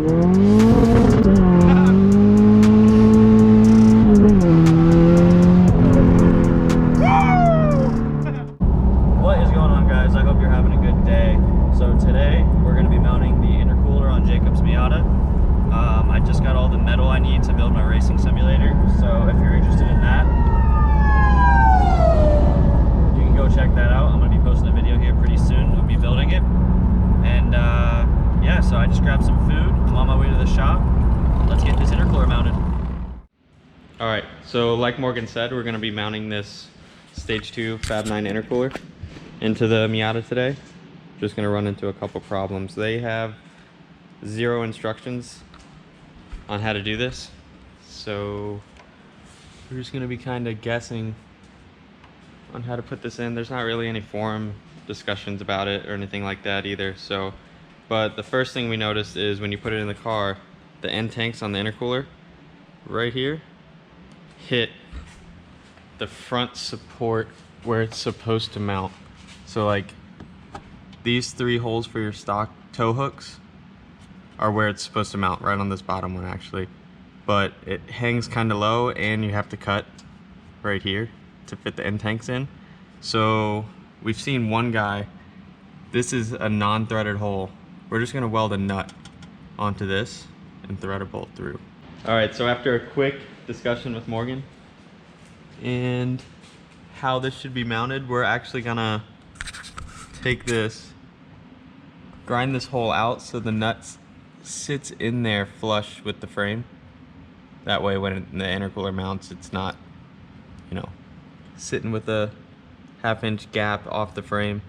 What is going on, guys? I hope you're having a good day. So today we're going to be mounting the intercooler on Jacob's Miata. I just got all the metal I need to build my racing simulator, so if you're interested in that, you can go check that out. I'm going to be posting a video here pretty soon of me building it. And yeah, so I just grabbed some food. I'm on my way to the shop. Let's get this intercooler mounted. Alright, so like Morgan said, we're going to be mounting this Stage 2 FAB9 intercooler into the Miata today. Just going to run into a couple problems. They have 0 instructions on how to do this, so we're just going to be kind of guessing on how to put this in. There's not really any forum discussions about it or anything like that either. So, but the first thing we noticed is when you put it in the car, the end tanks on the intercooler right here hit the front support where it's supposed to mount. So like these 3 holes for your stock tow hooks are where it's supposed to mount, right on this bottom one actually. But it hangs kind of low and you have to cut right here to fit the end tanks in. So we've seen one guy, this is a non-threaded hole. We're just gonna weld a nut onto this and thread a bolt through. All right, so after a quick discussion with Morgan and how this should be mounted, we're actually gonna take this, grind this hole out so the nut sits in there flush with the frame. That way when the intercooler mounts, it's not, you know, sitting with a half-inch gap off the frame.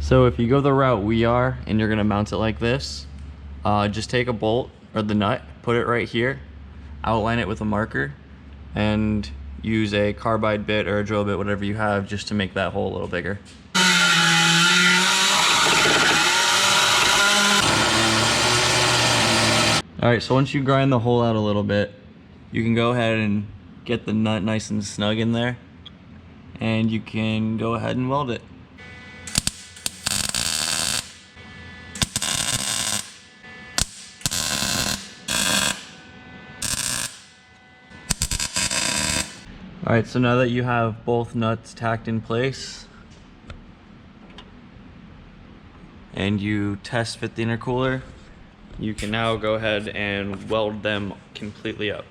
So if you go the route we are and you're gonna mount it like this, just take a bolt or the nut, put it right here, outline it with a marker, and use a carbide bit or a drill bit, whatever you have, just to make that hole a little bigger. Alright, so once you grind the hole out a little bit, you can go ahead and get the nut nice and snug in there, and you can go ahead and weld it. Alright, so now that you have both nuts tacked in place and you test fit the intercooler, you can now go ahead and weld them completely up.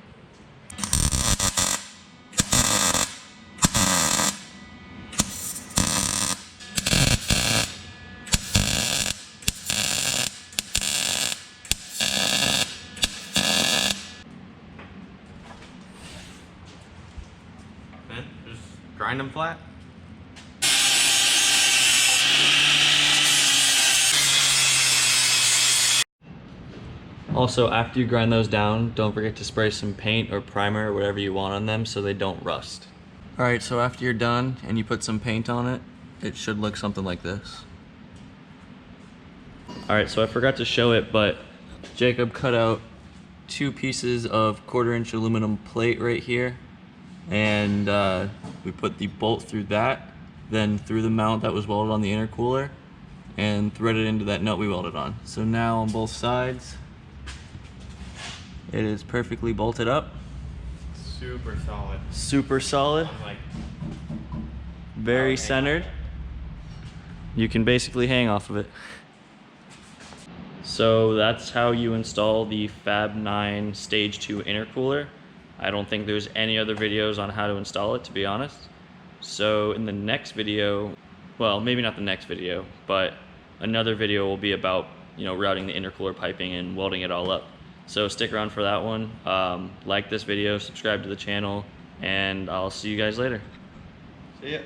Just grind them flat. Also, after you grind those down, don't forget to spray some paint or primer or whatever you want on them so they don't rust. Alright, so after you're done and you put some paint on it, it should look something like this. Alright, so I forgot to show it, but Jacob cut out 2 pieces of 1/4-inch aluminum plate right here, and we put the bolt through that, then through the mount that was welded on the intercooler, and threaded into that nut we welded on. So now on both sides, it is perfectly bolted up. Super solid. Super solid. Like, Very centered. You can basically hang off of it. So that's how you install the FAB9 Stage 2 intercooler. I don't think there's any other videos on how to install it, to be honest. So in the next video, well, maybe not the next video, but another video will be about, you know, routing the intercooler piping and welding it all up. So stick around for that one. Like this video, subscribe to the channel, and I'll see you guys later. see ya.